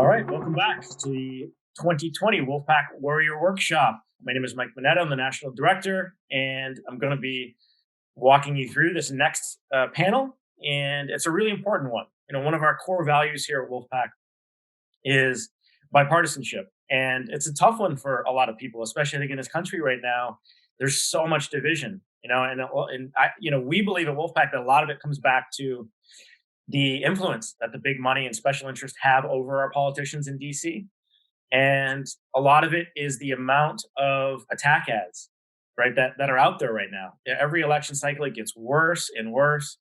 All right, welcome back to the 2020 Wolfpack Warrior Workshop. My name is Mike MONETTA. I'm the National Director, and I'm going to be walking you through this next panel. And it's a really important one. One of our core values here at Wolfpack is bipartisanship. And it's a tough one for a lot of people, especially I think in this country right now. There's so much division, we believe at Wolfpack that a lot of it comes back to the influence that the big money and special interests have over our politicians in DC. And a lot of it is the amount of attack ads, right, that are out there right now. Every election cycle, it gets worse and worse,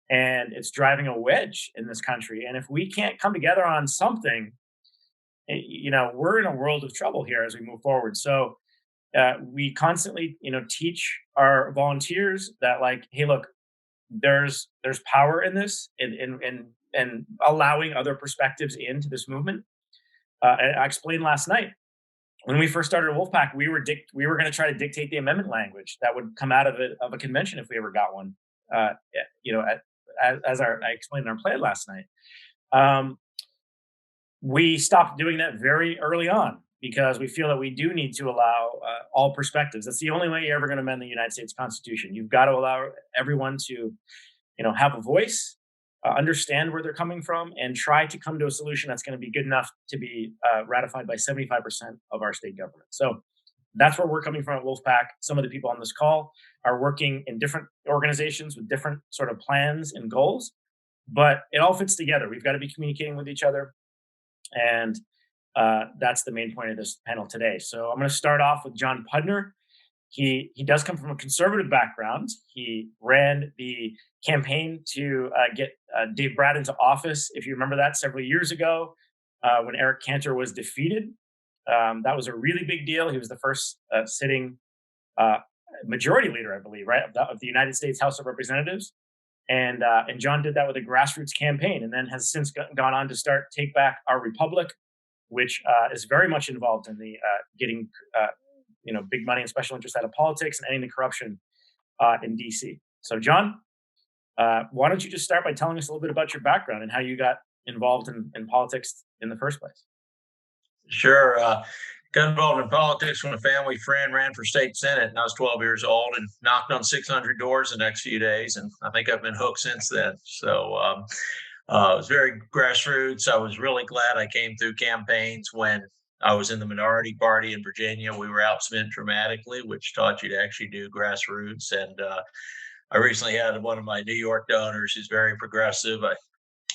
and it's driving a wedge in this country. And if we can't come together on something, we're in a world of trouble here as we move forward. So we constantly, teach our volunteers that, hey, look, there's power in this and allowing other perspectives into this movement. And I explained last night when we first started Wolfpack, we were going to try to dictate the amendment language that would come out of a convention if we ever got one. I explained in our plan last night. We stopped doing that very early on because we feel that we do need to allow all perspectives. That's the only way you're ever going to amend the United States Constitution. You've got to allow everyone to, have a voice, understand where they're coming from, and try to come to a solution that's going to be good enough to be ratified by 75% of our state government. So that's where we're coming from at Wolfpack. Some of the people on this call are working in different organizations with different sort of plans and goals, but it all fits together. We've got to be communicating with each other. And that's the main point of this panel today. So I'm going to start off with John PUDNER. He does come from a conservative background. He ran the campaign to get Dave Brat into office, if you remember that, several years ago when Eric Cantor was defeated. That was a really big deal. He was the first sitting majority leader, I believe, right, of the United States House of Representatives. And John did that with a grassroots campaign and then has since gone on to start Take Back Our Republic, which is very much involved in the getting big money and special interests out of politics and ending the corruption in DC. So, John, why don't you just start by telling us a little bit about your background and how you got involved in politics in the first place? Sure. Got involved in politics when a family friend ran for state senate, and I was 12 years old and knocked on 600 doors the next few days. And I think I've been hooked since then. So it was very grassroots. I was really glad I came through campaigns when I was in the minority party in Virginia. We were outspent dramatically, which taught you to actually do grassroots. And I recently had one of my New York donors who's very progressive.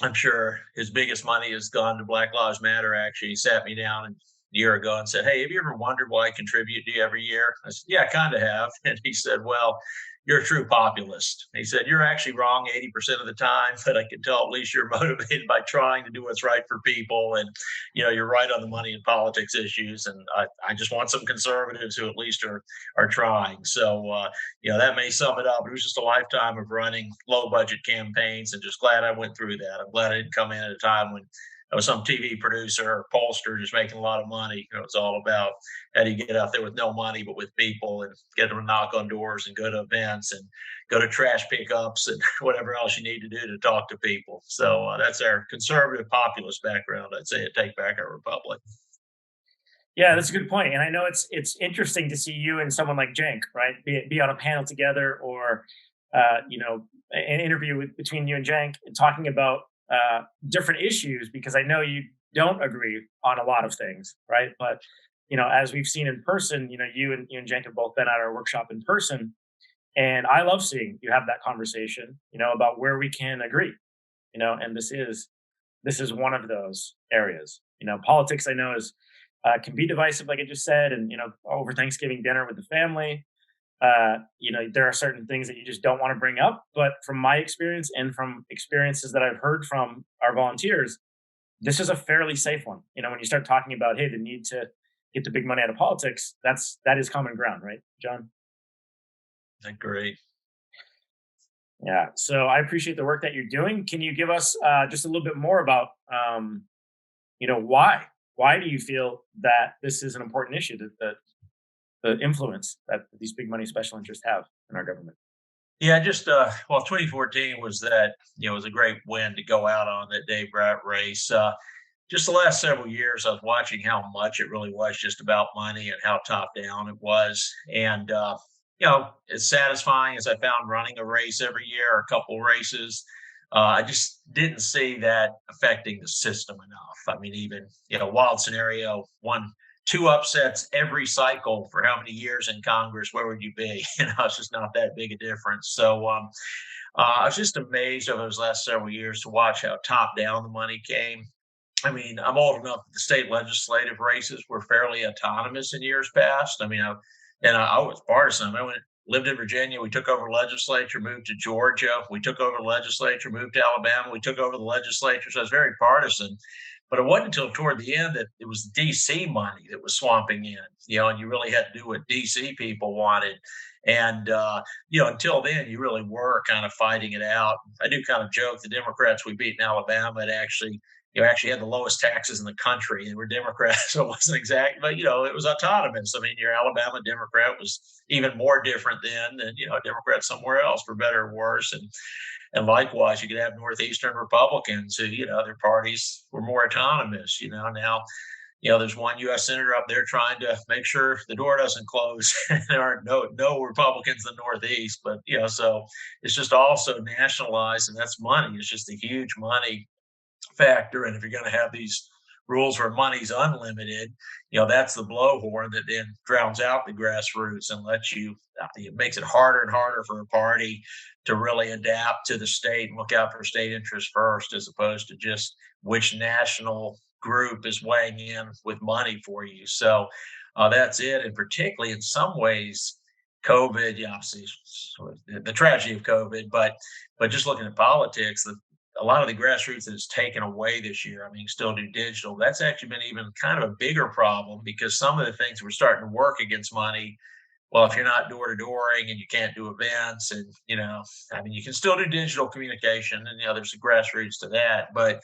I'm sure his biggest money has gone to Black Lives Matter. Actually, he sat me down a year ago and said, "Hey, have you ever wondered why I contribute to you every year?" I said, "Yeah, I kind of have." And he said, "Well, you're a true populist." He said, "You're actually wrong 80% of the time, but I can tell at least you're motivated by trying to do what's right for people. And, you're right on the money in politics issues. And I just want some conservatives who at least are trying." So, that may sum it up. It was just a lifetime of running low budget campaigns and just glad I went through that. I'm glad I didn't come in at a time when I was some TV producer or pollster just making a lot of money. It's all about how do you get out there with no money, but with people and get them to knock on doors and go to events and go to trash pickups and whatever else you need to do to talk to people. So that's our conservative populist background, I'd say, at Take Back Our Republic. Yeah, that's a good point. And I know it's interesting to see you and someone like Cenk, right, be on a panel together or, an interview between you and Cenk and talking about different issues, because I know you don't agree on a lot of things, right? But as we've seen in person, you and Cenk have both been at our workshop in person, and I love seeing you have that conversation, about where we can agree, and this is one of those areas. Politics I know is can be divisive, like I just said, and over Thanksgiving dinner with the family. There are certain things that you just don't want to bring up. But from my experience and from experiences that I've heard from our volunteers, this is a fairly safe one. When you start talking about, hey, the need to get the big money out of politics, that is common ground, right, John? Great. Yeah. So I appreciate the work that you're doing. Can you give us just a little bit more about, why? Why do you feel that this is an important issue, that the influence that these big money special interests have in our government? Yeah, just 2014 was that, it was a great win to go out on that Dave Brat race. just the last several years, I was watching how much it really was just about money and how top down it was. And, as satisfying as I found running a race every year, or a couple races, I just didn't see that affecting the system enough. I mean, even, wild scenario, two upsets every cycle for how many years in Congress, where would you be? It's just not that big a difference. So, I was just amazed over those last several years to watch how top down the money came. I mean, I'm old enough that the state legislative races were fairly autonomous in years past. I mean, I was partisan. Lived in Virginia. We took over the legislature, moved to Georgia. We took over the legislature, moved to Alabama. We took over the legislature. So I was very partisan. But it wasn't until toward the end that it was DC money that was swamping in, and you really had to do what DC people wanted. And, until then, you really were kind of fighting it out. I do kind of joke the Democrats we beat in Alabama had actually had the lowest taxes in the country. They were Democrats, so it wasn't exact, but it was autonomous. I mean, your Alabama Democrat was even more different than a Democrat somewhere else, for better or worse. And likewise, you could have Northeastern Republicans who, their parties were more autonomous. Now, there's one U.S. senator up there trying to make sure the door doesn't close. There are no Republicans in the Northeast, but so it's just also nationalized, and that's money. It's just a huge money factor. And if you're going to have these rules where money's unlimited, that's the blowhorn that then drowns out the grassroots and it makes it harder and harder for a party to really adapt to the state and look out for state interests first, as opposed to just which national group is weighing in with money for you. So that's it. And particularly in some ways, COVID, obviously the tragedy of COVID, but just looking at politics, a lot of the grassroots that it's taken away this year, I mean, still do digital. That's actually been even kind of a bigger problem, because some of the things were starting to work against money. Well, if you're not door to dooring and you can't do events, and you can still do digital communication, and there's a grassroots to that, but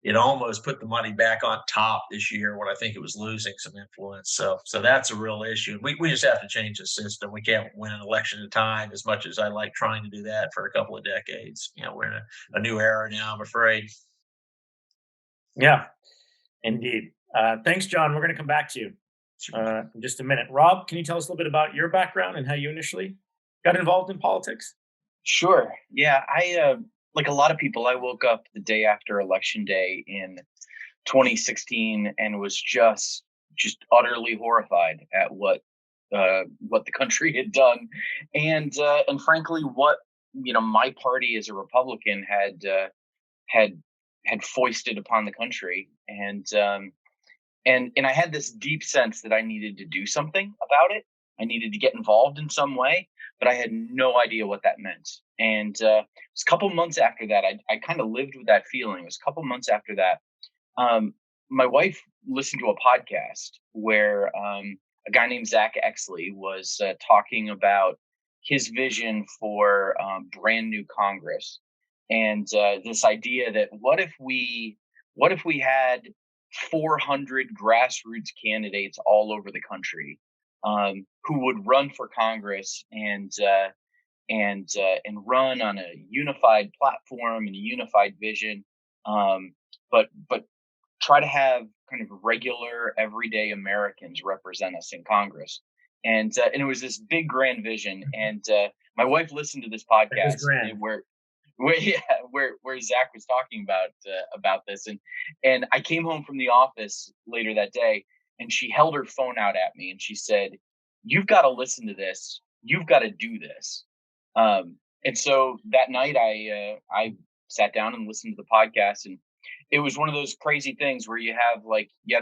it almost put the money back on top this year when I think it was losing some influence. So that's a real issue. We just have to change the system. We can't win an election at a time, as much as I like trying to do that for a couple of decades. We're in a new era now, I'm afraid. Yeah, indeed. Thanks, John. We're going to come back to you in just a minute. Rob, can you tell us a little bit about your background and how you initially got involved in politics? Sure. Yeah, I like a lot of people, I woke up the day after Election Day in 2016 and was just utterly horrified at what the country had done, and frankly, what my party as a Republican had foisted upon the country, and I had this deep sense that I needed to do something about it. I needed to get involved in some way, but I had no idea what that meant. And it was a couple months after that, I kind of lived with that feeling. It was a couple months after that. My wife listened to a podcast where a guy named Zach Exley was talking about his vision for brand new Congress, and this idea that what if we had 400 grassroots candidates all over the country who would run for Congress and run on a unified platform and a unified vision, but try to have kind of regular everyday Americans represent us in Congress. And it was this big grand vision. And my wife listened to this podcast where Zach was talking about this, and I came home from the office later that day, and she held her phone out at me and she said, "You've got to listen to this. You've got to do this." And so that night I sat down and listened to the podcast, and it was one of those crazy things where you have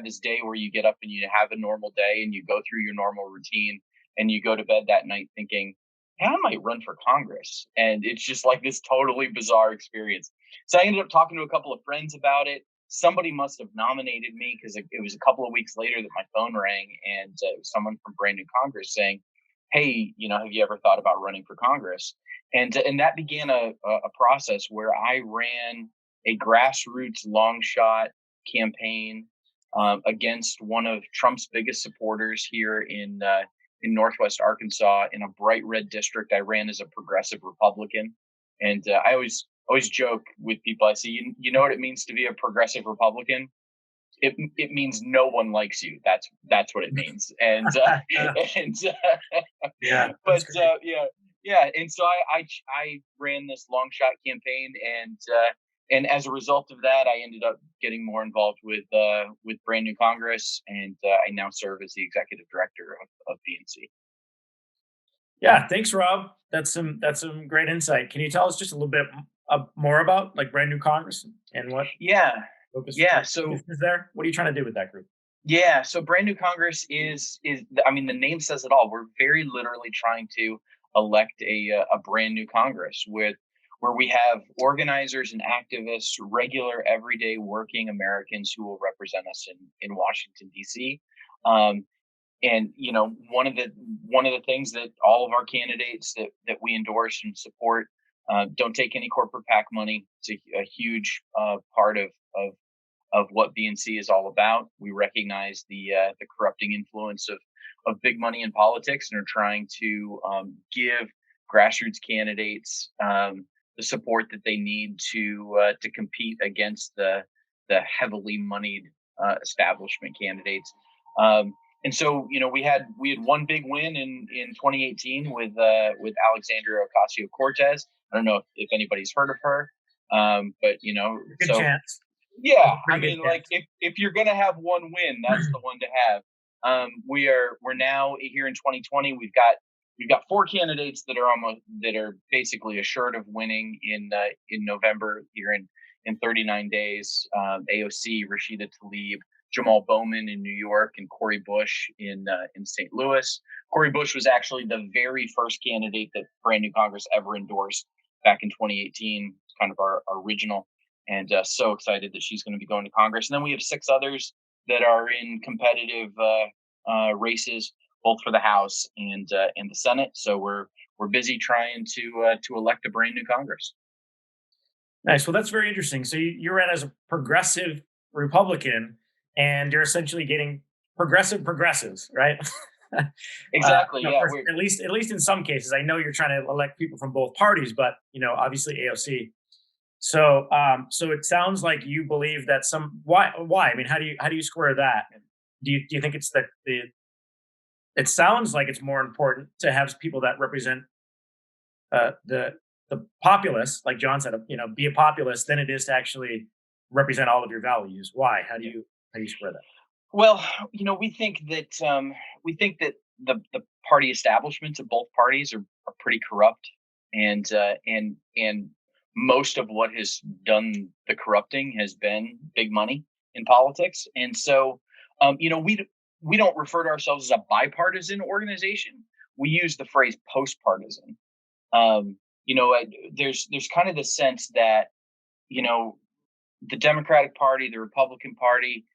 this day where you get up and you have a normal day and you go through your normal routine, and you go to bed that night thinking, hey, I might run for Congress. And it's just like this totally bizarre experience. So I ended up talking to a couple of friends about it. Somebody must have nominated me, because it was a couple of weeks later that my phone rang, and it was someone from Brand New Congress saying, hey, have you ever thought about running for Congress? And that began a process where I ran a grassroots long shot campaign against one of Trump's biggest supporters here in Northwest Arkansas, in a bright red district. I ran as a progressive Republican, and I always joke with people. I say, you know what it means to be a progressive Republican? it means no one likes you. That's what it means. And and Yeah, but that's great. yeah. And so I ran this long shot campaign, and as a result of that, I ended up getting more involved with Brand New Congress, and I now serve as the executive director of BNC. Yeah, thanks, Rob. That's some great insight. Can you tell us just a little bit more about like Brand New Congress and what Yeah, focus yeah. focus is there? What are you trying to do with that group? Yeah, so Brand New Congress is I mean, the name says it all. We're very literally trying to elect a brand new Congress with where we have organizers and activists, regular everyday working Americans who will represent us in Washington D.C. Um, and one of the things that all of our candidates that we endorse and support don't take any corporate PAC money. It's a huge part of what BNC is all about. We recognize the corrupting influence of big money in politics, and are trying to give grassroots candidates the support that they need to compete against the heavily moneyed establishment candidates. And so, we had one big win in 2018 with Alexandria Ocasio Cortez. I don't know if anybody's heard of her, but Good chance. yeah, I Pretty good mean, like chance. if you're gonna have one win, that's the one to have. We're now here in 2020. We've got four candidates that are basically assured of winning in November here in 39 days. AOC, Rashida Tlaib, Jamal Bowman in New York, and Cori Bush in St. Louis. Cori Bush was actually the very first candidate that Brand New Congress ever endorsed back in 2018. Kind of our original, and so excited that she's going to be going to Congress. And then we have six others that are in competitive races, both for the House and the Senate. So we're busy trying to elect a brand new Congress. Nice. Well, that's very interesting. So you ran as a progressive Republican, and you're essentially getting progressive progressives, right? Exactly. Yeah. At least in some cases, I know you're trying to elect people from both parties, but obviously AOC. So it sounds like you believe that why? I mean, how do you square that? Do you think it's the it sounds like it's more important to have people that represent the populace, like John said, be a populist than it is to actually represent all of your values. Why? How do you square that? Well, we think that the party establishments of both parties are pretty corrupt, and most of what has done the corrupting has been big money in politics. And so, we don't refer to ourselves as a bipartisan organization. We use the phrase post-partisan. There's kind of the sense that you know the Democratic Party, the Republican Party,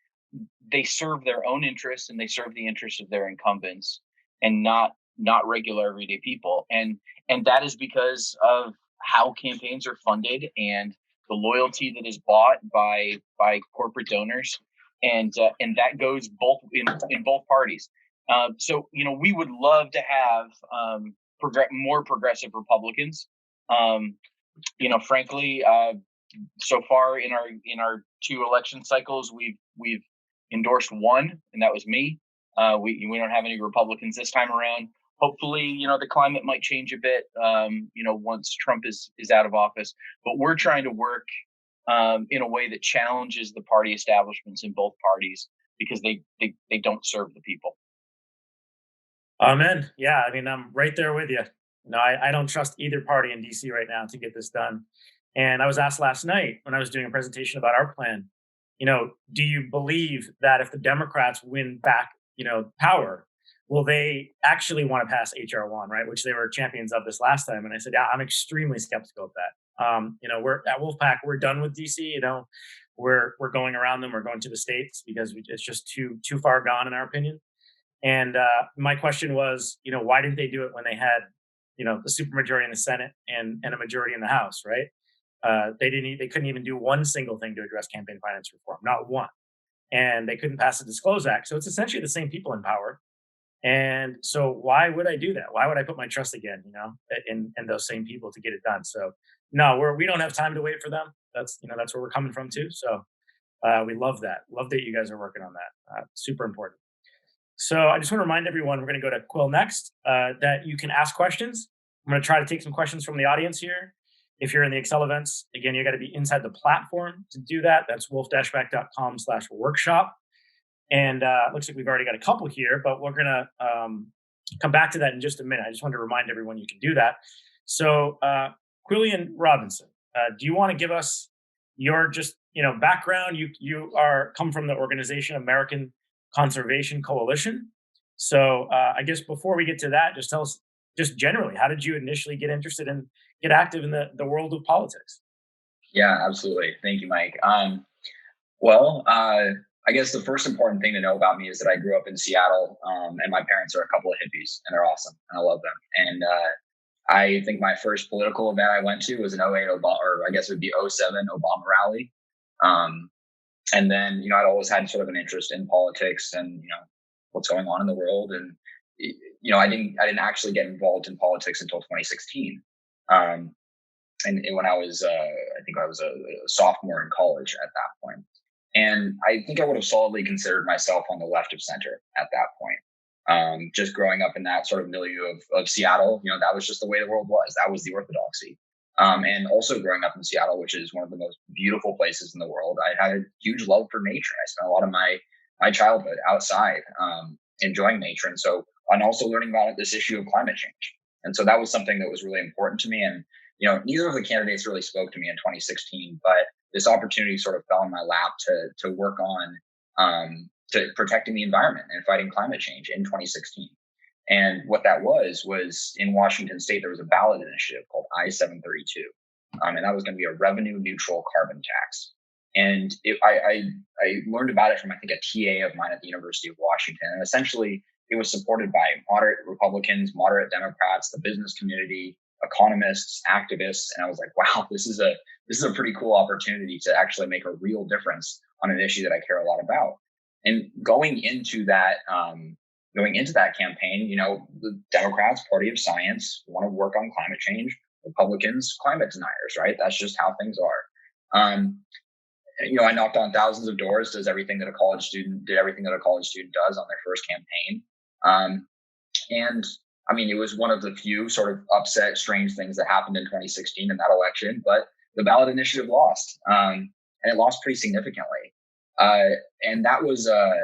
they serve their own interests, and they serve the interests of their incumbents, and not regular everyday people. And that is because of how campaigns are funded, and the loyalty that is bought by corporate donors, and that goes both in both parties. So we would love to have more progressive Republicans. Um, Frankly, so far in our two election cycles, we've endorsed one, and that was me. We don't have any Republicans this time around. Hopefully, the climate might change a bit. Once Trump is out of office, but we're trying to work in a way that challenges the party establishments in both parties, because they don't serve the people. Amen. Yeah, I mean, I'm right there with you. No, I don't trust either party in DC right now to get this done. And I was asked last night when I was doing a presentation about our plan, do you believe that if the Democrats win back, power, will they actually want to pass HR1, right? Which they were champions of this last time. And I said, yeah, I'm extremely skeptical of that. We're at Wolfpack, we're done with DC, we're going around them, we're going to the states because it's just too far gone in our opinion. And my question was, why didn't they do it when they had, the supermajority in the Senate and a majority in the House, right? They couldn't even do one single thing to address campaign finance reform, not one. And they couldn't pass the Disclose Act. So it's essentially the same people in power. And so why would I do that? Why would I put my trust again, in those same people to get it done? So no, we don't have time to wait for them. That's where we're coming from too. So We love that. Love that you guys are working on that. Super important. So I just want to remind everyone, we're going to go to Quill next, that you can ask questions. I'm going to try to take some questions from the audience here. If you're in the Excel events, again, you got to be inside the platform to do that. That's wolf-back.com/workshop. And looks like we've already got a couple here, but we're going to come back to that in just a minute. I just wanted to remind everyone you can do that. So Quillian Robinson, do you want to give us your background? You come from the organization American Conservation Coalition. So I guess before we get to that, just tell us just generally, how did you initially get interested and get active in the world of politics? Yeah, absolutely. Thank you, Mike. Well, I guess the first important thing to know about me is that I grew up in Seattle, and my parents are a couple of hippies, and they're awesome, and I love them. And I think my first political event I went to was an '08 Obama, or I guess it would be '07 Obama rally. And then, I'd always had sort of an interest in politics and, what's going on in the world. And, I didn't actually get involved in politics until 2016. And when I was, I think I was a sophomore in college at that point. And I think I would have solidly considered myself on the left of center at that point. Just growing up in that sort of milieu of Seattle, that was just the way the world was. That was the orthodoxy. And also growing up in Seattle, which is one of the most beautiful places in the world, I had a huge love for nature. I spent a lot of my childhood outside, enjoying nature. And also learning about this issue of climate change. And so that was something that was really important to me. And, neither of the candidates really spoke to me in 2016, but this opportunity sort of fell in my lap to work on to protecting the environment and fighting climate change in 2016. And what that was in Washington State, there was a ballot initiative called I-732. And that was going to be a revenue neutral carbon tax. And I learned about it from, I think, a TA of mine at the University of Washington. And essentially, it was supported by moderate Republicans, moderate Democrats, the business community, economists, activists. And I was like, wow, this is a pretty cool opportunity to actually make a real difference on an issue that I care a lot about. And going into that campaign, the Democrats, party of science, want to work on climate change. Republicans, climate deniers, right? That's just how things are. I knocked on thousands of doors, did everything that a college student does on their first campaign. And I mean, it was one of the few sort of upset, strange things that happened in 2016 in that election, but the ballot initiative lost, and it lost pretty significantly. And that was a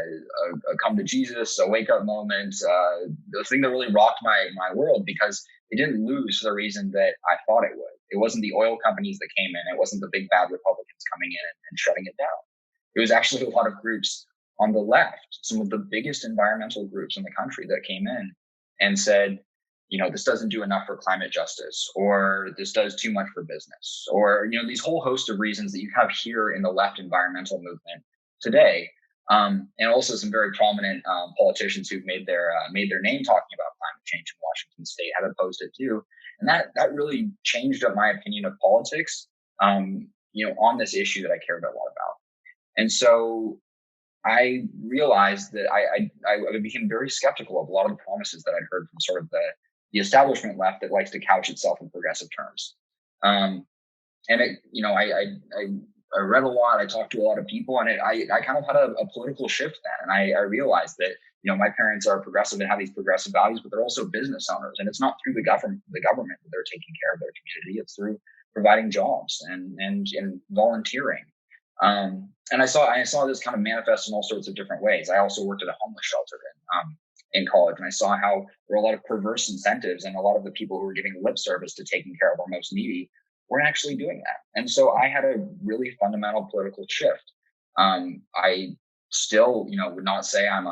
come to Jesus, a wake up moment, the thing that really rocked my world, because it didn't lose for the reason that I thought it would. It wasn't the oil companies that came in. It wasn't the big bad Republicans coming in and shutting it down. It was actually a lot of groups on the left, some of the biggest environmental groups in the country, that came in and said, this doesn't do enough for climate justice, or this does too much for business, or, these whole host of reasons that you have here in the left environmental movement today. And also some very prominent politicians who've made their name talking about climate change in Washington State have opposed it too. And that really changed up my opinion of politics, on this issue that I cared a lot about. And so I realized that I became very skeptical of a lot of the promises that I'd heard from sort of the establishment left that likes to couch itself in progressive terms. And I read a lot. I talked to a lot of people, and I kind of had a political shift then. And I realized that, my parents are progressive and have these progressive values, but they're also business owners. And it's not through the government that they're taking care of their community. It's through providing jobs and volunteering. And I saw this kind of manifest in all sorts of different ways. I also worked at a homeless shelter in college, and I saw how there were a lot of perverse incentives, and a lot of the people who were giving lip service to taking care of our most needy weren't actually doing that. And so I had a really fundamental political shift. I still, would not say I'm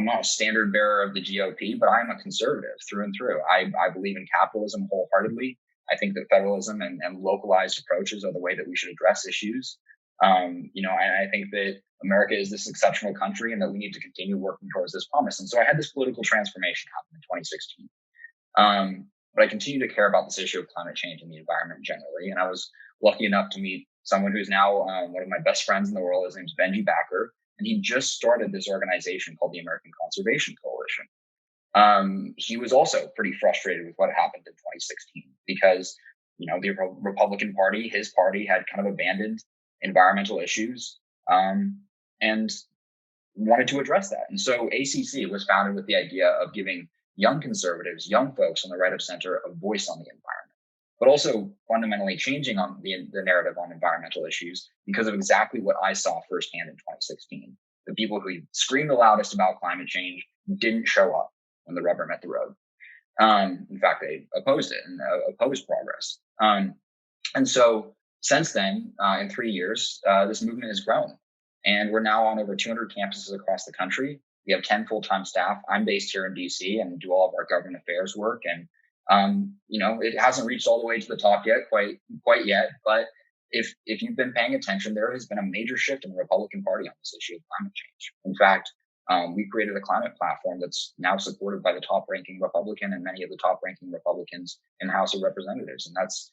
not a standard bearer of the GOP, but I'm a conservative through and through. I believe in capitalism wholeheartedly. I think that federalism and localized approaches are the way that we should address issues. And I think that America is this exceptional country, and that we need to continue working towards this promise. And so I had this political transformation happen in 2016. But I continue to care about this issue of climate change and the environment generally. And I was lucky enough to meet someone who's now one of my best friends in the world. His name's Benji Backer, and he just started this organization called the American Conservation Coalition. He was also pretty frustrated with what happened in 2016 because, the Republican Party, his party, had kind of abandoned environmental issues. and wanted to address that. And so ACC was founded with the idea of giving young conservatives, young folks on the right of center, a voice on the environment, but also fundamentally changing on the narrative on environmental issues because of exactly what I saw firsthand in 2016. The people who screamed the loudest about climate change didn't show up when the rubber met the road. In fact, they opposed it and opposed progress. And so since then, in 3 years, this movement has grown. And we're now on over 200 campuses across the country. We have 10 full-time staff. I'm based here in DC and do all of our government affairs work. And, it hasn't reached all the way to the top yet, quite yet. But if you've been paying attention, there has been a major shift in the Republican Party on this issue of climate change. In fact, we created a climate platform that's now supported by the top-ranking Republican and many of the top-ranking Republicans in the House of Representatives. And that's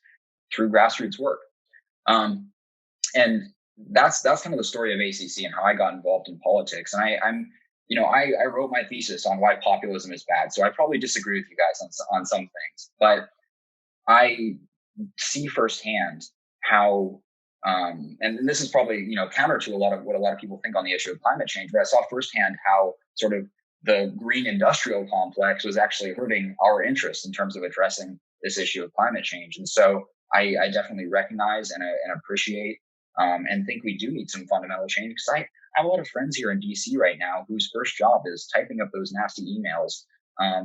through grassroots work. And that's kind of the story of ACC and how I got involved in politics. And I wrote my thesis on why populism is bad. So I probably disagree with you guys on some things, but I see firsthand how, and this is probably, counter to what a lot of people think on the issue of climate change, but I saw firsthand how sort of the green industrial complex was actually hurting our interests in terms of addressing this issue of climate change. And so I definitely recognize and appreciate and think we do need some fundamental change, because I have a lot of friends here in DC right now whose first job is typing up those nasty emails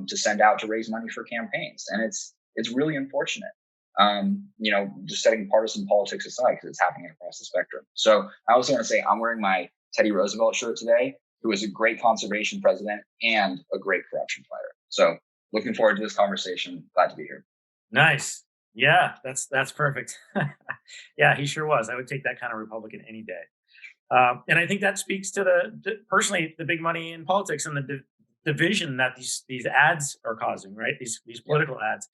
to send out to raise money for campaigns. And it's really unfortunate, just setting partisan politics aside, because it's happening across the spectrum. So I also want to say I'm wearing my Teddy Roosevelt shirt today, who was a great conservation president and a great corruption fighter. So looking forward to this conversation. Glad to be here. Nice. Yeah, that's perfect. Yeah, he sure was. I would take that kind of Republican any day. And I think that speaks to personally the big money in politics and the division that these ads are causing, right? These political ads,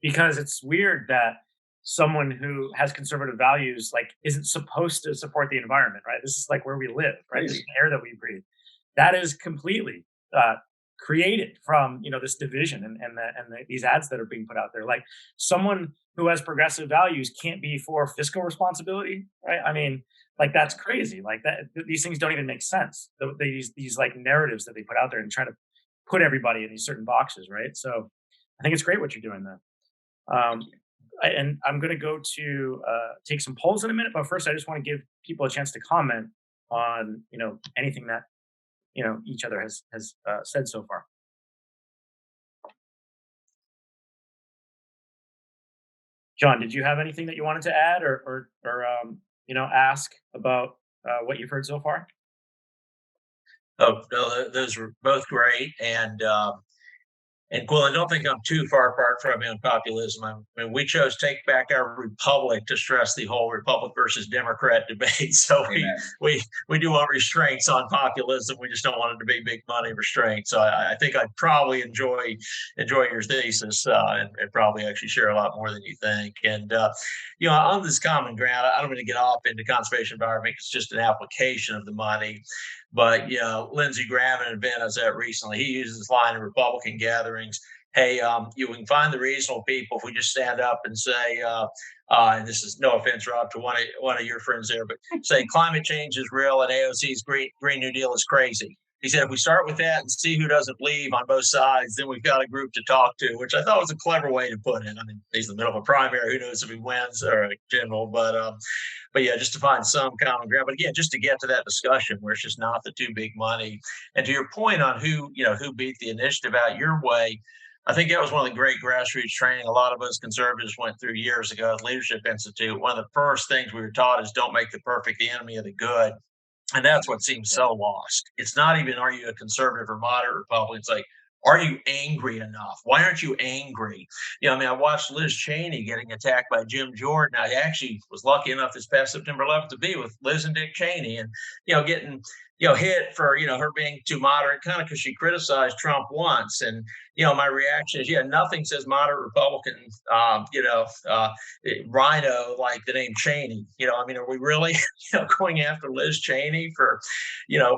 because it's weird that someone who has conservative values isn't supposed to support the environment, right? This is where we live, right? This is the air that we breathe. That is completely created from this division and these ads that are being put out there. Like, someone who has progressive values can't be for fiscal responsibility, right? I mean, that's crazy. These things don't even make sense. These narratives that they put out there and try to put everybody in these certain boxes, right? So I think it's great what you're doing there. And I'm going to go to take some polls in a minute, but first I just want to give people a chance to comment on anything that each other has said so far. John, did you have anything that you wanted to add or ask about what you've heard so far? Oh, no, those were both great. And Quill, I don't think I'm too far apart from you on populism. I mean, we chose Take Back Our Republic to stress the whole Republic versus Democrat debate. So we do want restraints on populism. We just don't want it to be big money restraints. So I think I'd probably enjoy your thesis and probably actually share a lot more than you think. And on this common ground, I don't want to get off into conservation environment. It's just an application of the money. But Lindsey Graham, at an event I was at recently, he uses this line in Republican gatherings: "Hey, you can find the reasonable people if we just stand up and say," and this is no offense, Rob, to one of your friends there, but say climate change is real and AOC's Green New Deal is crazy. He said, if we start with that and see who doesn't believe on both sides, then we've got a group to talk to, which I thought was a clever way to put it. I mean, he's in the middle of a primary. Who knows if he wins or a general, but yeah, just to find some common ground. But again, just to get to that discussion where it's just not the too big money. And to your point on who beat the initiative out your way, I think that was one of the great grassroots training a lot of us conservatives went through years ago at the Leadership Institute. One of the first things we were taught is don't make the perfect the enemy of the good. And that's what seems so lost. It's not even, are you a conservative or moderate Republican? It's like, are you angry enough? Why aren't you angry? I watched Liz Cheney getting attacked by Jim Jordan. I actually was lucky enough this past September 11th to be with Liz and Dick Cheney and, getting hit for, her being too moderate, kind of because she criticized Trump once. And, my reaction is, nothing says moderate Republican, rhino like the name Cheney. Are we really, going after Liz Cheney for,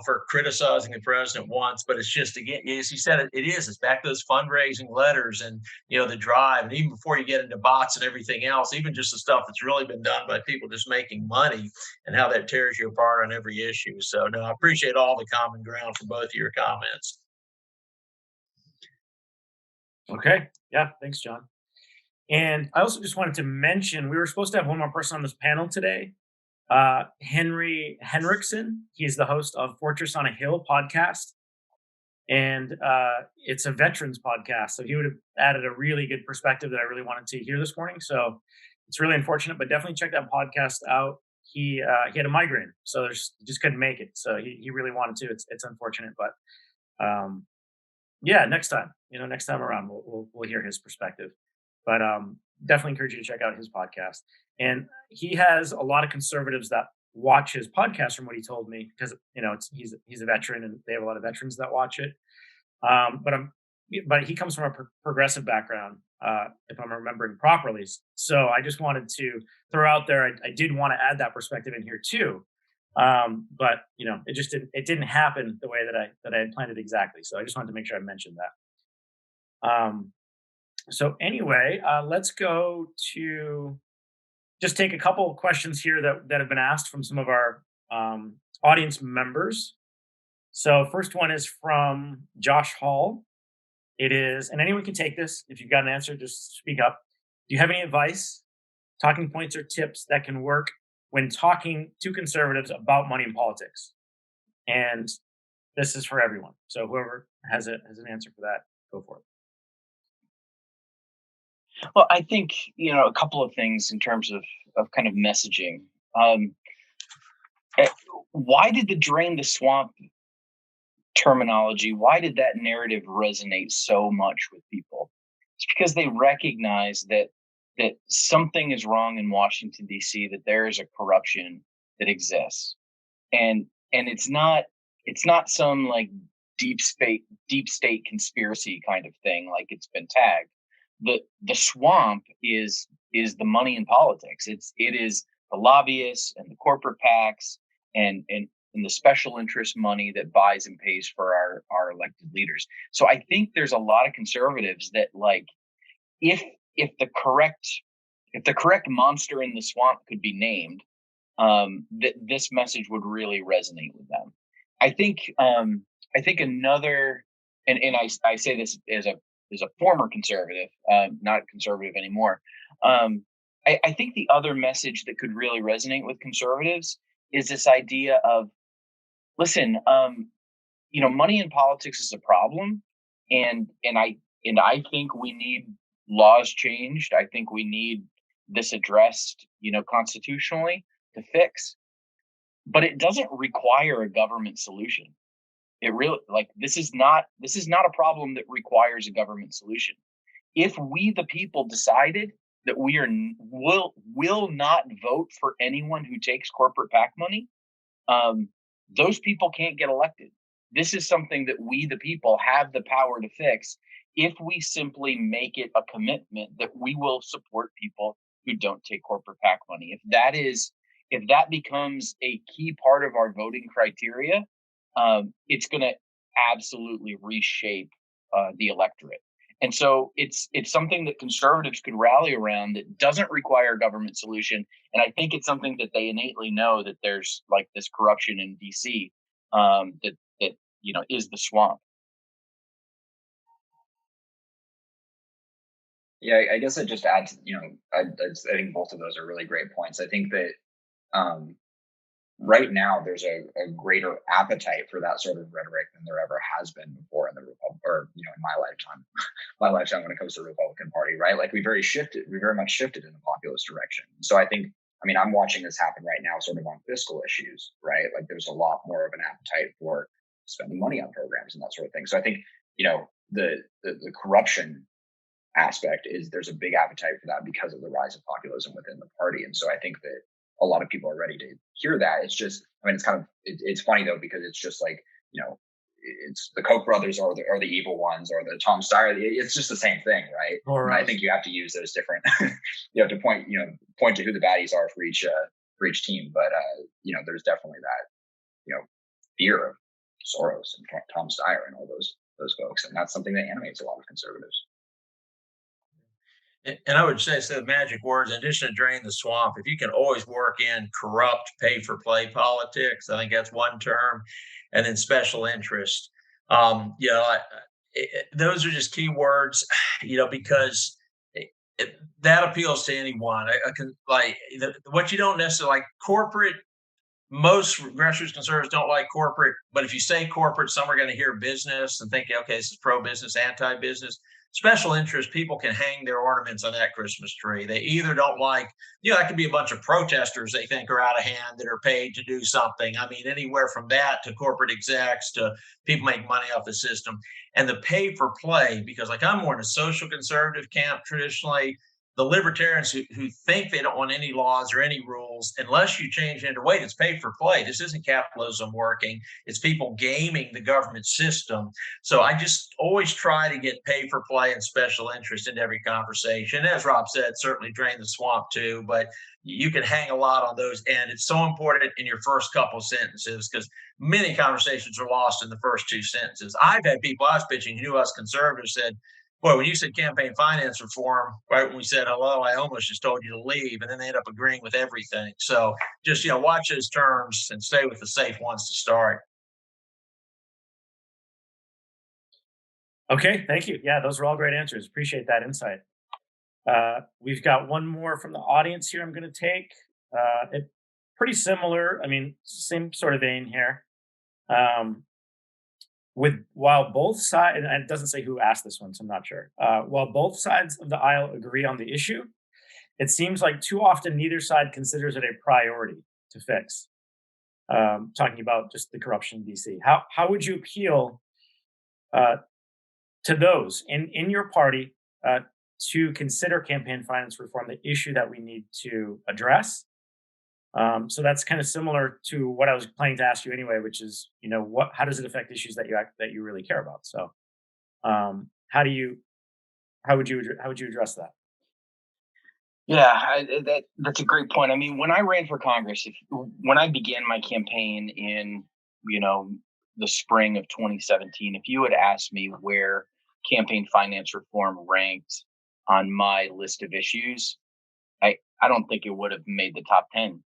for criticizing the president once? But it's just, again, as he said, it's back to those fundraising letters and, the drive. And even before you get into bots and everything else, even just the stuff that's really been done by people just making money and how that tears you apart on every issue. So, no, I appreciate all the common ground for both of your comments. Okay. Yeah. Thanks, John. And I also just wanted to mention, we were supposed to have one more person on this panel today. Henriksen. He's the host of Fortress on a Hill podcast. And it's a veterans podcast. So he would have added a really good perspective that I really wanted to hear this morning. So it's really unfortunate, but definitely check that podcast out. He had a migraine, so he just couldn't make it. So he really wanted to. It's unfortunate, but next time, next time around, we'll hear his perspective. But definitely encourage you to check out his podcast. And he has a lot of conservatives that watch his podcast, from what he told me, because he's a veteran and they have a lot of veterans that watch it. But he comes from a progressive background, if I'm remembering properly. So I just wanted to throw out there, I did want to add that perspective in here too. But it didn't happen the way that I had planned it exactly. So I just wanted to make sure I mentioned that. So anyway, let's go to just take a couple of questions here that have been asked from some of our audience members. So first one is from Josh Hall. It is, and anyone can take this. If you've got an answer, just speak up. Do you have any advice, talking points, or tips that can work when talking to conservatives about money and politics? And this is for everyone. So whoever has an answer for that, go for it. Well, I think, a couple of things in terms of kind of messaging. Why did the drain the swamp terminology, why did that narrative resonate so much with people? It's because they recognize that something is wrong in Washington, D.C., that there is a corruption that exists. And it's not some like deep state conspiracy kind of thing, like it's been tagged. The swamp is the money in politics. It is the lobbyists and the corporate PACs and the special interest money that buys and pays for our elected leaders. So I think there's a lot of conservatives that, like, if the correct monster in the swamp could be named, that this message would really resonate with them. I think another, and I say this as a former conservative, not conservative anymore. I think the other message that could really resonate with conservatives is this idea of, listen, money in politics is a problem, and I think we need laws changed. I think we need this addressed, constitutionally to fix. But it doesn't require a government solution. It really, this is not a problem that requires a government solution. If we, the people, decided that we will not vote for anyone who takes corporate PAC money, those people can't get elected. This is something that we, the people, have the power to fix if we simply make it a commitment that we will support people who don't take corporate PAC money. If that becomes a key part of our voting criteria, it's going to absolutely reshape the electorate. And so it's something that conservatives could rally around that doesn't require a government solution. And I think it's something that they innately know, that there's like this corruption in DC that is the swamp. Yeah, I guess I'd just add to, I think both of those are really great points. I think that right now there's a greater appetite for that sort of rhetoric than there ever has been before in the Republican, or in my lifetime when it comes to the Republican Party, right? Like we very much shifted in the populist direction. So I think, I'm watching this happen right now, sort of on fiscal issues, right? Like there's a lot more of an appetite for spending money on programs and that sort of thing. So I think, the corruption aspect is, there's a big appetite for that because of the rise of populism within the party. And so I think that a lot of people are ready to hear that. It's just, I mean, it's funny though, because it's just like, it's the Koch brothers or the evil ones or the Tom Steyer. It's just the same thing, right? Or, and I think you have to use those different. You have to point to who the baddies are for each team. But there's definitely that fear of Soros and Tom Steyer and all those folks, and that's something that animates a lot of conservatives. And I would say, the magic words, in addition to drain the swamp, if you can always work in corrupt pay-for-play politics, I think that's one term, and then special interest. Those are just key words, because that appeals to anyone. I can what you don't necessarily like corporate. Most grassroots conservatives don't like corporate, but if you say corporate, some are going to hear business and think, okay, this is pro-business, anti-business. Special interest, people can hang their ornaments on that Christmas tree. They either don't like, that could be a bunch of protesters they think are out of hand that are paid to do something. I mean, anywhere from that to corporate execs to people make money off the system. And the pay for play, because I'm more in a social conservative camp traditionally. The libertarians who think they don't want any laws or any rules, unless you change into, wait, it's pay for play. This isn't capitalism working. It's people gaming the government system. So I just always try to get pay for play and special interest into every conversation. As Rob said, certainly drain the swamp too, but you can hang a lot on those. And it's so important in your first couple sentences, because many conversations are lost in the first two sentences. I've had people I was pitching who knew us conservatives said, boy, when you said campaign finance reform, right when we said hello, I almost just told you to leave, and then they end up agreeing with everything. So just watch those terms and stay with the safe ones to start. Okay, thank you. Yeah, those are all great answers. Appreciate that insight. We've got one more from the audience here I'm going to take. It pretty similar. I mean, same sort of vein here. While both sides, and it doesn't say who asked this one, so I'm not sure. While both sides of the aisle agree on the issue, it seems like too often neither side considers it a priority to fix. Talking about just the corruption in DC. How would you appeal to those in your party to consider campaign finance reform the issue that we need to address? So that's kind of similar to what I was planning to ask you anyway, which is, how does it affect issues that you really care about? So, how would you address that? Yeah, that's a great point. I mean, when I ran for Congress, when I began my campaign in, the spring of 2017, if you had asked me where campaign finance reform ranked on my list of issues, I don't think it would have made the top 10.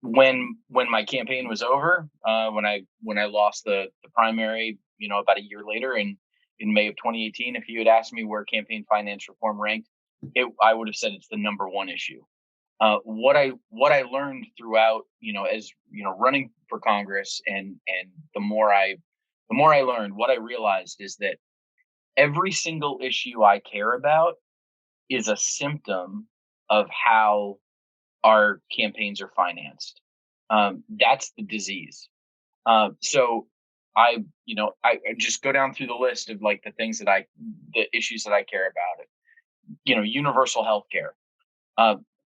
When my campaign was over, when I lost the primary, about a year later in May of 2018, if you had asked me where campaign finance reform ranked, I would have said it's the number one issue. What I learned throughout, as running for Congress, and the more I learned, what I realized is that every single issue I care about is a symptom of how our campaigns are financed. That's the disease. So I just go down through the list of the things the issues that I care about. Universal health care.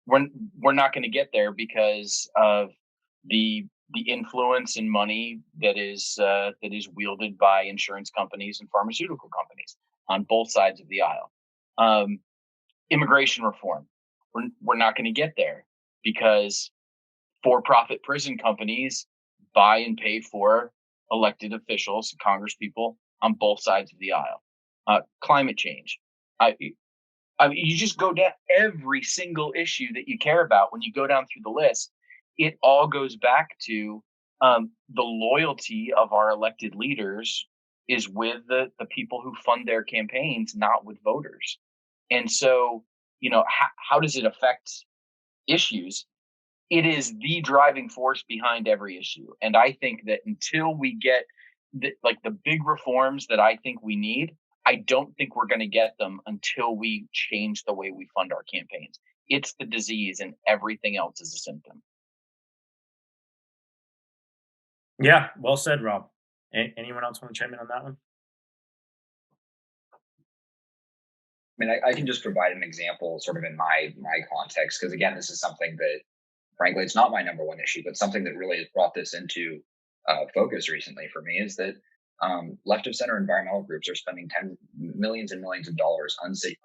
We're not going to get there because of the influence and money that is wielded by insurance companies and pharmaceutical companies on both sides of the aisle. Immigration reform. We're not going to get there because for-profit prison companies buy and pay for elected officials, congresspeople on both sides of the aisle. Climate change. I mean, you just go down every single issue that you care about. When you go down through the list, it all goes back to the loyalty of our elected leaders is with the people who fund their campaigns, not with voters. And so, how does it affect issues? It is the driving force behind every issue. And I think that until we get the big reforms that I think we need, I don't think we're going to get them until we change the way we fund our campaigns. It's the disease, and everything else is a symptom. Yeah, well said, Rob. Anyone else want to chime in on that one? I mean, I can just provide an example sort of in my context, because again, this is something that frankly, it's not my number one issue, but something that really has brought this into focus recently for me is that left of center environmental groups are spending millions and millions of dollars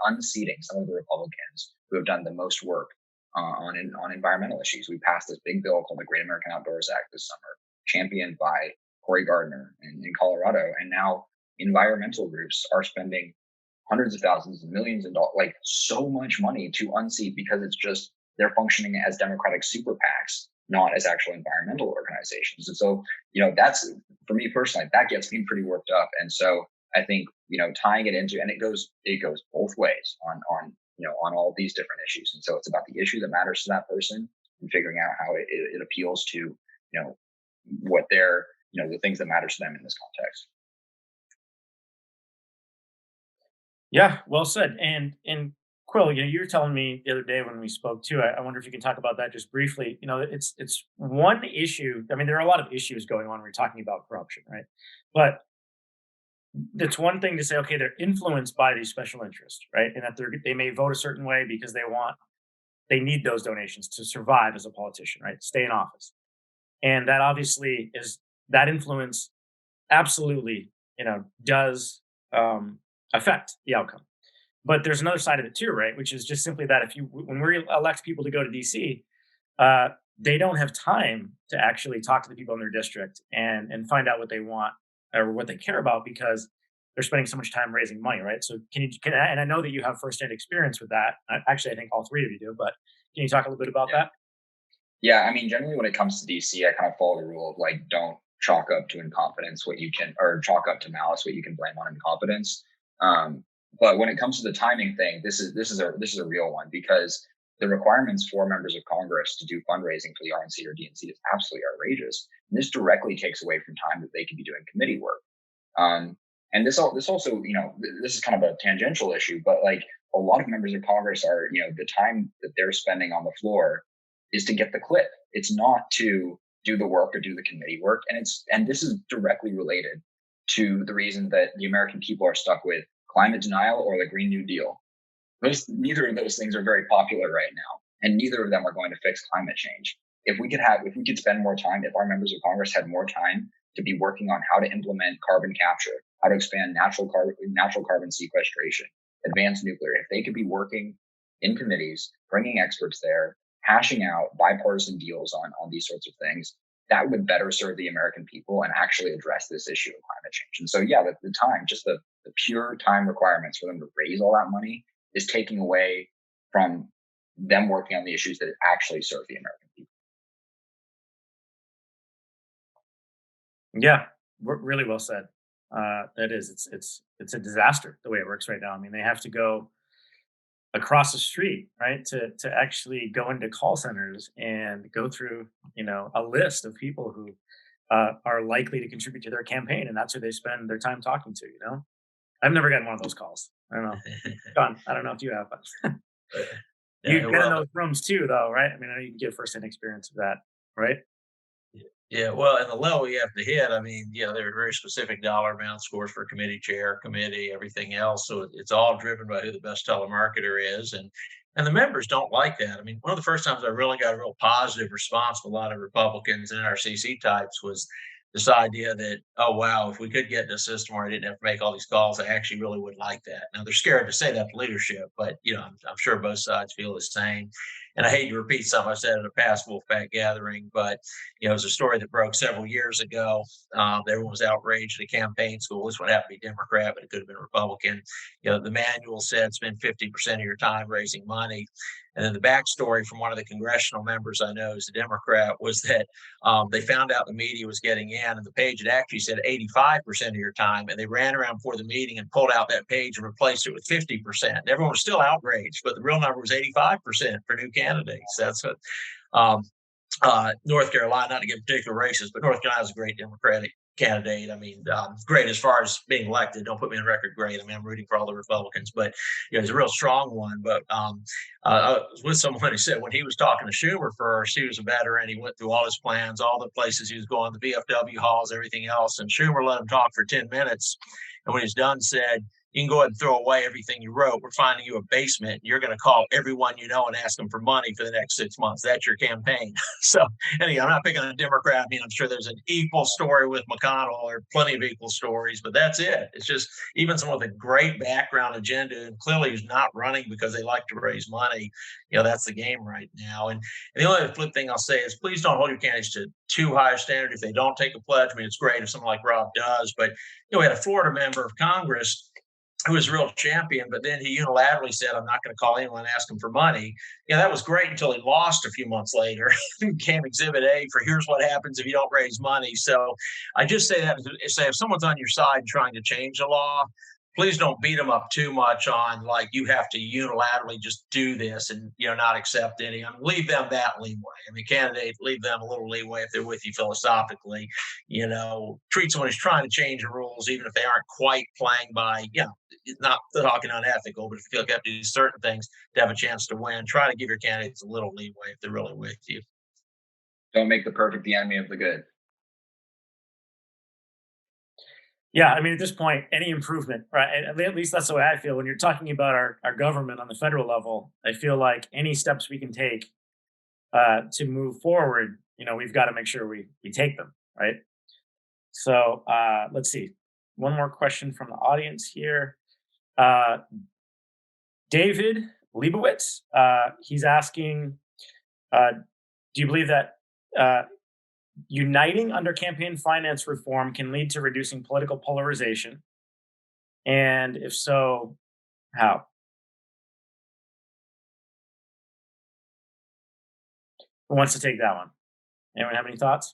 unseating some of the Republicans who have done the most work on environmental issues. We passed this big bill called the Great American Outdoors Act this summer, championed by Cory Gardner in Colorado. And now environmental groups are spending hundreds of thousands and millions of dollars, like so much money to unseat because it's just they're functioning as Democratic super PACs, not as actual environmental organizations. And so, that's, for me personally, that gets me pretty worked up. And so I think, tying it into, and it goes both ways on all these different issues. And so it's about the issue that matters to that person and figuring out how it appeals to, what they're, the things that matter to them in this context. Yeah, well said. And Quill, you were telling me the other day when we spoke too. I wonder if you can talk about that just briefly. It's one issue. I mean, there are a lot of issues going on when we're talking about corruption, right? But it's one thing to say, okay, they're influenced by these special interests, right? And that they may vote a certain way because they need those donations to survive as a politician, right? Stay in office. And that obviously is that influence absolutely, does affect the outcome. But there's another side of it too, right? Which is just simply that when we elect people to go to DC, they don't have time to actually talk to the people in their district and find out what they want or what they care about because they're spending so much time raising money, right? So and I know that you have firsthand experience with that. Actually, I think all three of you do, but can you talk a little bit about that? Yeah, I mean, generally when it comes to DC, I kind of follow the rule of like, don't chalk up to incompetence or chalk up to malice what you can blame on incompetence. But when it comes to the timing thing, this is a real one because the requirements for members of Congress to do fundraising for the RNC or DNC is absolutely outrageous. And this directly takes away from time that they could be doing committee work. And this also, this is kind of a tangential issue, but like a lot of members of Congress are, the time that they're spending on the floor is to get the clip. It's not to do the work or do the committee work. And this is directly related to the reason that the American people are stuck with climate denial or the Green New Deal. Neither of those things are very popular right now, and neither of them are going to fix climate change. If we could spend more time, if our members of Congress had more time to be working on how to implement carbon capture, how to expand natural carbon sequestration, advance nuclear, if they could be working in committees, bringing experts there, hashing out bipartisan deals on these sorts of things, that would better serve the American people and actually address this issue of climate change. And so, yeah, the time, just the pure time requirements for them to raise all that money is taking away from them working on the issues that actually serve the American people. Yeah, really well said. That is, it's a disaster the way it works right now. I mean, they have to go across the street, right, to actually go into call centers and go through, a list of people who are likely to contribute to their campaign, and that's who they spend their time talking to. I've never gotten one of those calls. I don't know, John. I don't know if you have, but you've been in those rooms too, though, right? I mean, I know you can get firsthand experience of that, right? Yeah, well, and the level you have to hit, I mean, there are very specific dollar amount scores for committee chair, committee, everything else. So it's all driven by who the best telemarketer is. And the members don't like that. I mean, one of the first times I really got a real positive response from a lot of Republicans and NRCC types was this idea that, oh, wow, if we could get in a system where I didn't have to make all these calls, I actually really would like that. Now, they're scared to say that to leadership, but, I'm sure both sides feel the same. And I hate to repeat something I said at a past Wolfpack gathering, but, it was a story that broke several years ago. Everyone was outraged at a campaign school. This one happened to be Democrat, but it could have been Republican. The manual said spend 50% of your time raising money. And then the backstory from one of the congressional members I know is a Democrat was that they found out the media was getting in, and the page had actually said 85% of your time, and they ran around before the meeting and pulled out that page and replaced it with 50%. Everyone was still outraged, but the real number was 85% for new candidates. That's what North Carolina, not to get particular races, but North Carolina is a great Democratic candidate. I mean, great as far as being elected. Don't put me in record great. I mean, I'm rooting for all the Republicans, but he's a real strong one. But I was with someone who said when he was talking to Schumer first, he was a veteran. He went through all his plans, all the places he was going, the VFW halls, everything else. And Schumer let him talk for 10 minutes. And when he's done, said, you can go ahead and throw away everything you wrote. We're finding you a basement. And you're going to call everyone you know and ask them for money for the next 6 months. That's your campaign. So anyway, I'm not picking on a Democrat. I mean, I'm sure there's an equal story with McConnell, or plenty of equal stories, but that's it. It's just even someone with a great background agenda and clearly who's not running because they like to raise money. That's the game right now. And the only flip thing I'll say is please don't hold your candidates to too high a standard if they don't take a pledge. I mean, it's great if someone like ROBB does, but we had a Florida member of Congress who was a real champion, but then he unilaterally said, I'm not going to call anyone and ask him for money. That was great until he lost a few months later. It became Exhibit A for here's what happens if you don't raise money. So I just say that, say if someone's on your side trying to change the law, please don't beat them up too much on like you have to unilaterally just do this and not accept any. I mean, leave them that leeway. I mean, candidate, leave them a little leeway if they're with you philosophically. Treat someone who's trying to change the rules, even if they aren't quite playing by, not talking unethical, but if you feel like you have to do certain things to have a chance to win, try to give your candidates a little leeway if they're really with you. Don't make the perfect the enemy of the good. Yeah, I mean, at this point, any improvement, right? At least that's the way I feel. When you're talking about our government on the federal level, I feel like any steps we can take to move forward, we've got to make sure we take them, right? So let's see. One more question from the audience here. David Leibowitz, he's asking, do you believe that uniting under campaign finance reform can lead to reducing political polarization? And if so, how? Who wants to take that one? Anyone have any thoughts?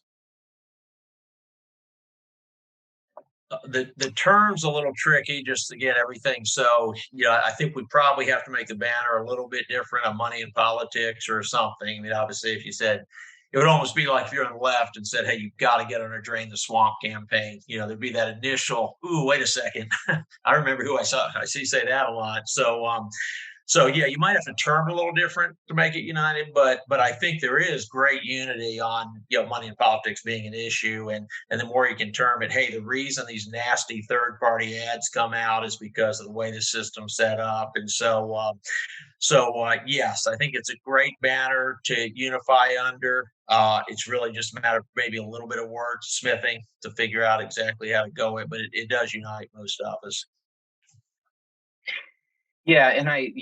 The term's a little tricky, just to get everything. So, I think we probably have to make the banner a little bit different on money in politics or something. I mean, obviously, if you said, it would almost be like if you're on the left and said, hey, you've got to get on a drain the swamp campaign. There'd be that initial, ooh, wait a second. I remember who I see say that a lot. So yeah, you might have to term it a little different to make it united, but I think there is great unity on money in politics being an issue, and the more you can term it, hey, the reason these nasty third-party ads come out is because of the way the system's set up, and so yes, I think it's a great banner to unify under. It's really just a matter of maybe a little bit of wordsmithing to figure out exactly how to go it, but it does unite most of us. Yeah, and I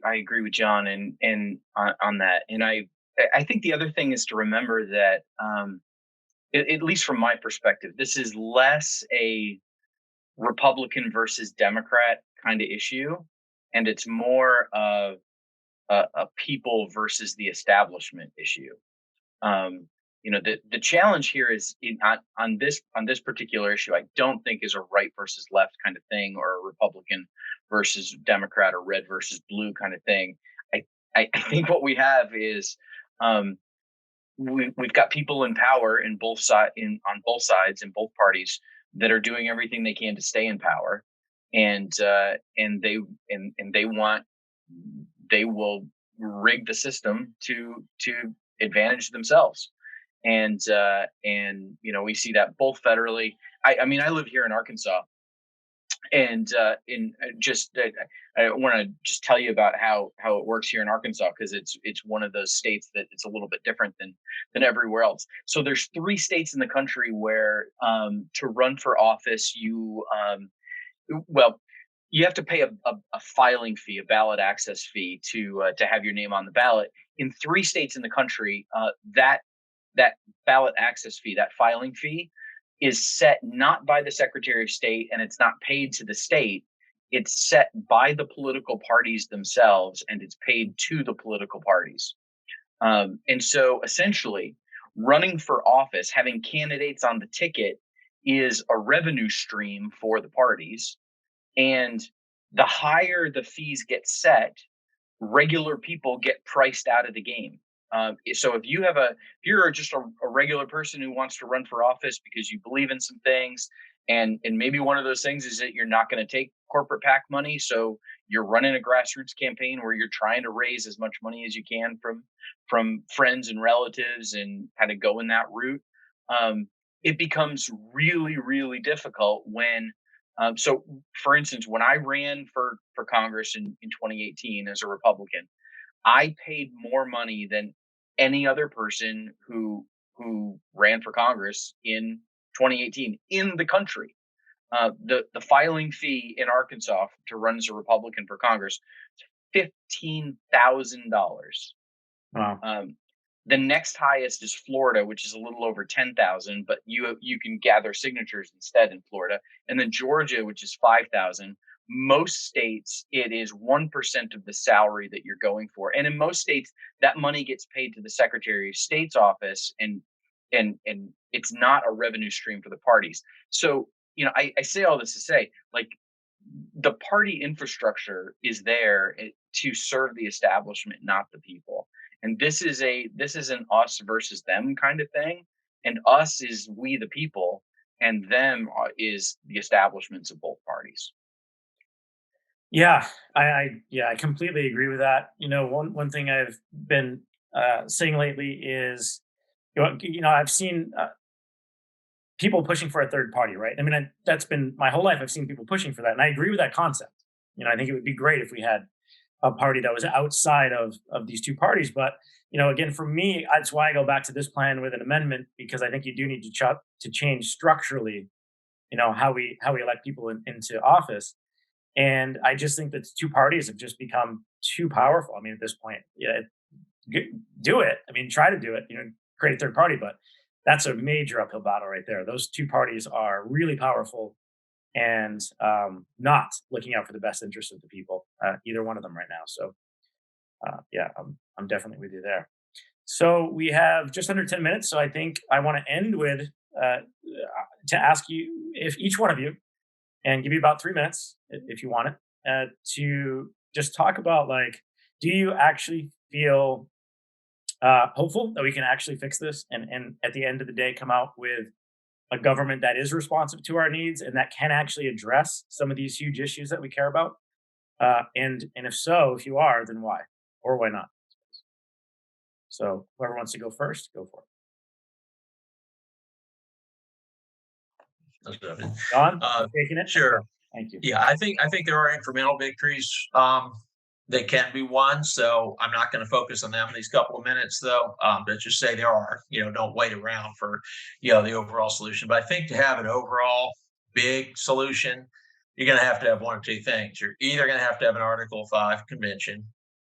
agree with John and on that. And I think the other thing is to remember that at least from my perspective, this is less a Republican versus Democrat kind of issue, and it's more of a people versus the establishment issue. The challenge here is on this particular issue, I don't think is a right versus left kind of thing, or a Republican versus Democrat, or red versus blue kind of thing. I think what we have is we've got people in power on both sides in both parties that are doing everything they can to stay in power, and they will rig the system to advantage themselves. And we see that both federally. I mean, I live here in Arkansas, and I want to just tell you about how it works here in Arkansas, because it's one of those states that it's a little bit different than everywhere else. So there's 3 states in the country where to run for office, you have to pay a filing fee, a ballot access fee to have your name on the ballot. In 3 states in the country, that ballot access fee, that filing fee, is set not by the Secretary of State, and it's not paid to the state. It's set by the political parties themselves, and it's paid to the political parties. And so essentially, running for office, having candidates on the ticket, is a revenue stream for the parties. And the higher the fees get set, regular people get priced out of the game. So if you're just a regular person who wants to run for office because you believe in some things, and maybe one of those things is that you're not going to take corporate PAC money, so you're running a grassroots campaign where you're trying to raise as much money as you can from friends and relatives and kind of go in that route, it becomes really, really difficult when So, for instance, when I ran for Congress in 2018 as a Republican, I paid more money than any other person who ran for Congress in 2018 in the country. The filing fee in Arkansas to run as a Republican for Congress is $15,000. Wow. The next highest is Florida, which is a little over 10,000, but you can gather signatures instead in Florida, and then Georgia, which is 5,000. Most states, it is 1% of the salary that you're going for, and in most states, that money gets paid to the Secretary of State's office, and it's not a revenue stream for the parties. So, I say all this to say, like, the party infrastructure is there to serve the establishment, not the people. And this is an us versus them kind of thing. And us is we the people, and them is the establishments of both parties. Yeah, I completely agree with that. One thing I've been saying lately is, I've seen people pushing for a third party, right? I mean, that's been my whole life. I've seen people pushing for that, and I agree with that concept. I think it would be great if we had a party that was outside of these two parties. But again, for me, that's why I go back to this plan with an amendment, because I think you do need to change structurally, how we elect people into office. And I just think that the two parties have just become too powerful. I mean, at this point, do it. I mean, try to do it. Create a third party, but that's a major uphill battle right there. Those two parties are really powerful and not looking out for the best interests of the people, either one of them right now. So, yeah, I'm definitely with you there. So we have just under 10 minutes. So I think I want to end with to ask you, if each one of you, and give you about 3 minutes if you want it, to just talk about, like, do you actually feel hopeful that we can actually fix this and at the end of the day come out with a government that is responsive to our needs and that can actually address some of these huge issues that we care about? And if so, if you are, then why or why not? So whoever wants to go first, go for it. Don, taking it? Sure. Okay. Thank you. Yeah, I think there are incremental victories that can be won. So I'm not going to focus on them in these couple of minutes, though. But just say there are. Don't wait around for the overall solution. But I think to have an overall big solution, you're going to have one of two things. You're either going to have an Article 5 convention,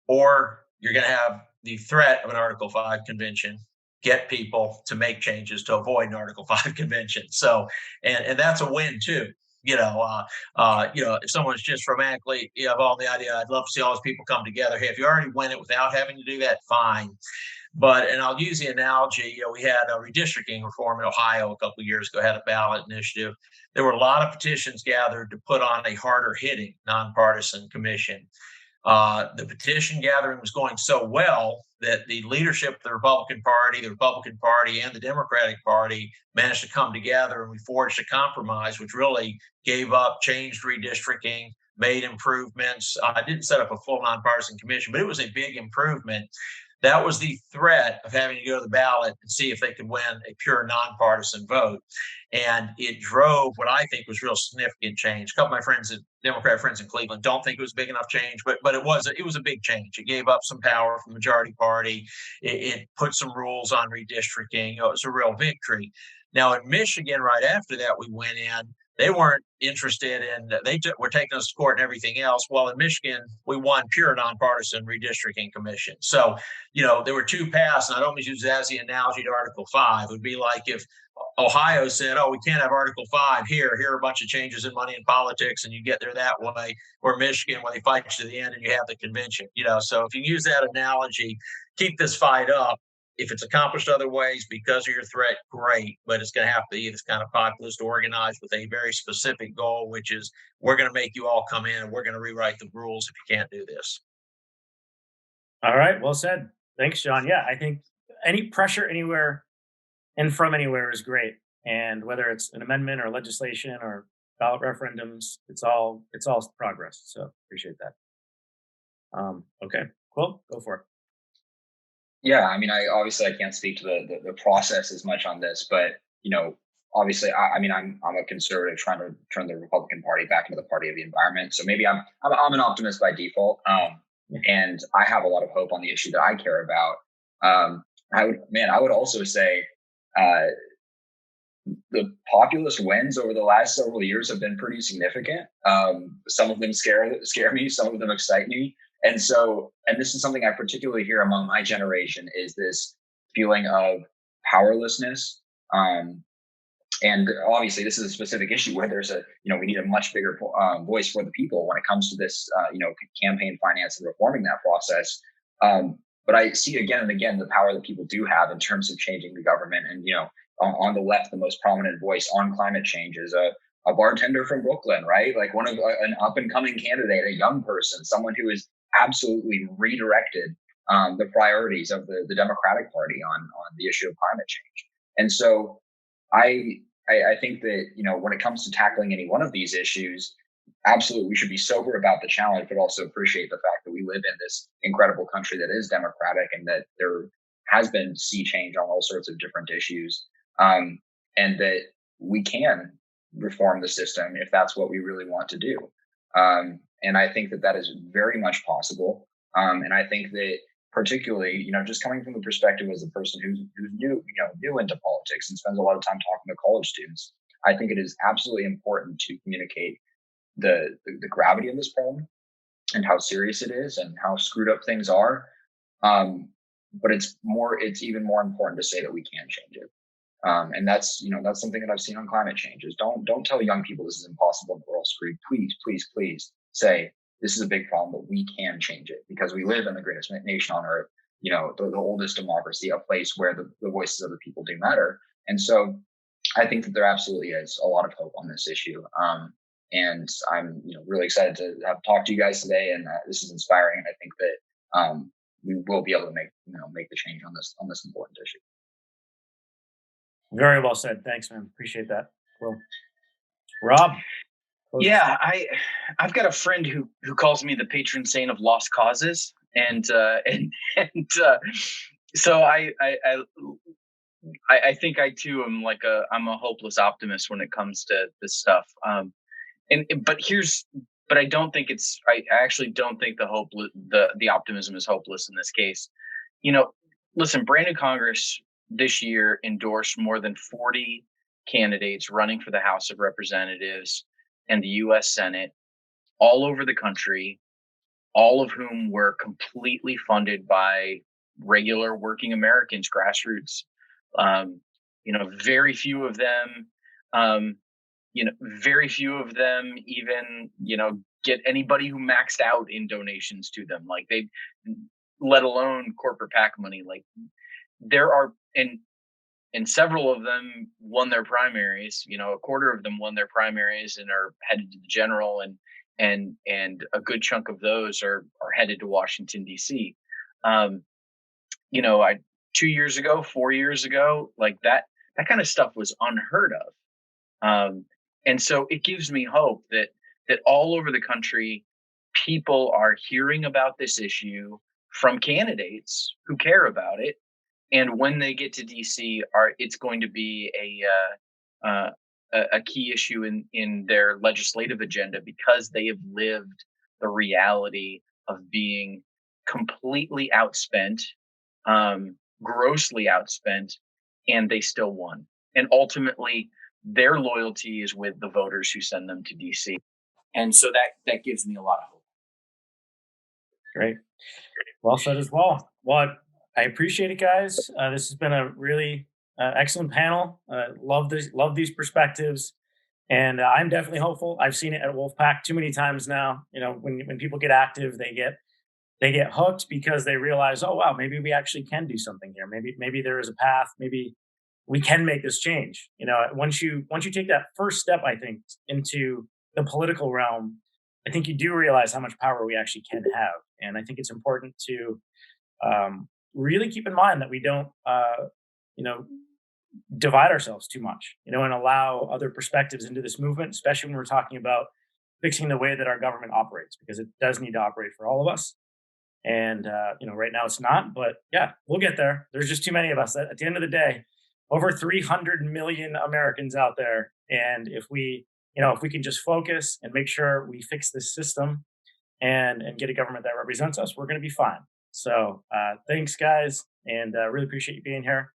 or you're going to have the threat of an Article 5 convention get people to make changes to avoid an Article 5 convention. So, and that's a win too. If someone's just romantically involved in the idea, I'd love to see all those people come together. Hey, if you already win it without having to do that, fine. And I'll use the analogy, we had a redistricting reform in Ohio a couple of years ago, had a ballot initiative. There were a lot of petitions gathered to put on a harder hitting nonpartisan commission. The petition gathering was going so well that the leadership of the Republican Party and the Democratic Party managed to come together, and we forged a compromise, which really changed redistricting, made improvements. Didn't set up a full nonpartisan commission, but it was a big improvement. That was the threat of having to go to the ballot and see if they could win a pure nonpartisan vote. And it drove what I think was real significant change. A couple of my Democrat friends in Cleveland don't think it was big enough change, but it was a big change. It gave up some power from the majority party. It put some rules on redistricting. It was a real victory. Now in Michigan, right after that, we went in. They weren't interested in, were taking us to court and everything else. Well, in Michigan, we won pure nonpartisan redistricting commission. So, there were two paths, and I don't use that as the analogy to Article 5. It would be like if Ohio said, we can't have Article 5 here are a bunch of changes in money and politics, and you get there that way. Or Michigan, where they fight you to the end and you have the convention. So if you use that analogy, keep this fight up. If it's accomplished other ways because of your threat, great, but it's going to have to be this kind of populist organized with a very specific goal, which is we're going to make you all come in and we're going to rewrite the rules if you can't do this. All right. Well said. Thanks, John. Yeah, I think any pressure anywhere and from anywhere is great. And whether it's an amendment or legislation or ballot referendums, it's all progress. So appreciate that. Okay, cool. Go for it. Yeah, I mean, I can't speak to the process as much on this, but obviously, I mean, I'm a conservative trying to turn the Republican Party back into the party of the environment. So maybe I'm an optimist by default. And I have a lot of hope on the issue that I care about. I would also say the populist wins over the last several years have been pretty significant. Some of them scare me, some of them excite me. And this is something I particularly hear among my generation, is this feeling of powerlessness. And obviously this is a specific issue where there's we need a much bigger voice for the people when it comes to this, campaign finance and reforming that process. But I see again and again the power that people do have in terms of changing the government. And, on the left, the most prominent voice on climate change is a bartender from Brooklyn, right? Like an up and coming candidate, a young person, someone who has absolutely redirected the priorities of the Democratic Party on the issue of climate change. And so I think that, when it comes to tackling any one of these issues, absolutely, we should be sober about the challenge, but also appreciate the fact that we live in this incredible country that is democratic and that there has been sea change on all sorts of different issues. And that we can reform the system if that's what we really want to do. And I think that is very much possible. And I think that particularly, just coming from the perspective as a person who's new into politics and spends a lot of time talking to college students, I think it is absolutely important to communicate the gravity of this problem and how serious it is and how screwed up things are. But it's even more important to say that we can change it. And that's something that I've seen on climate change is don't tell young people this is impossible and we're all screwed. Please, please, please say this is a big problem, but we can change it because we live in the greatest nation on earth, the oldest democracy, a place where the voices of the people do matter. And so I think that there absolutely is a lot of hope on this issue. And I'm really excited to have talked to you guys today. And this is inspiring. And I think that we will be able to make the change on this important issue. Very well said. Thanks, man. Appreciate that. Well, Rob. Yeah, I've got a friend who calls me the patron saint of lost causes, and so I think I too am I'm a hopeless optimist when it comes to this stuff. But I don't think I actually don't think the optimism is hopeless in this case. Listen, brand new Congress this year endorsed more than 40 candidates running for the House of Representatives and the U.S. Senate all over the country, all of whom were completely funded by regular working Americans, grassroots. Very few of them, even, get anybody who maxed out in donations to them. Let alone corporate PAC money. There are, and several of them won their primaries. A quarter of them won their primaries and are headed to the general, and a good chunk of those are headed to Washington D.C. 2 years ago, 4 years ago, that kind of stuff was unheard of. And so it gives me hope that all over the country, people are hearing about this issue from candidates who care about it. And when they get to DC, it's going to be a key issue in their legislative agenda because they have lived the reality of being completely outspent, grossly outspent, and they still won. And ultimately, their loyalty is with the voters who send them to DC. And so that gives me a lot of hope. Great. Well said as well. Well, I appreciate it, guys. This has been a really excellent panel. Love these perspectives, and I'm definitely hopeful. I've seen it at Wolfpack too many times now. When people get active, they get hooked because they realize, oh wow, maybe we actually can do something here. Maybe there is a path. Maybe we can make this change. Once you take that first step, I think, into the political realm, I think you do realize how much power we actually can have. And I think it's important to really keep in mind that we don't, divide ourselves too much, and allow other perspectives into this movement, especially when we're talking about fixing the way that our government operates, because it does need to operate for all of us. And, right now it's not, but yeah, we'll get there. There's just too many of us at the end of the day. over 300 million Americans out there. And if we, if we can just focus and make sure we fix this system and get a government that represents us, we're going to be fine. So thanks, guys, and really appreciate you being here.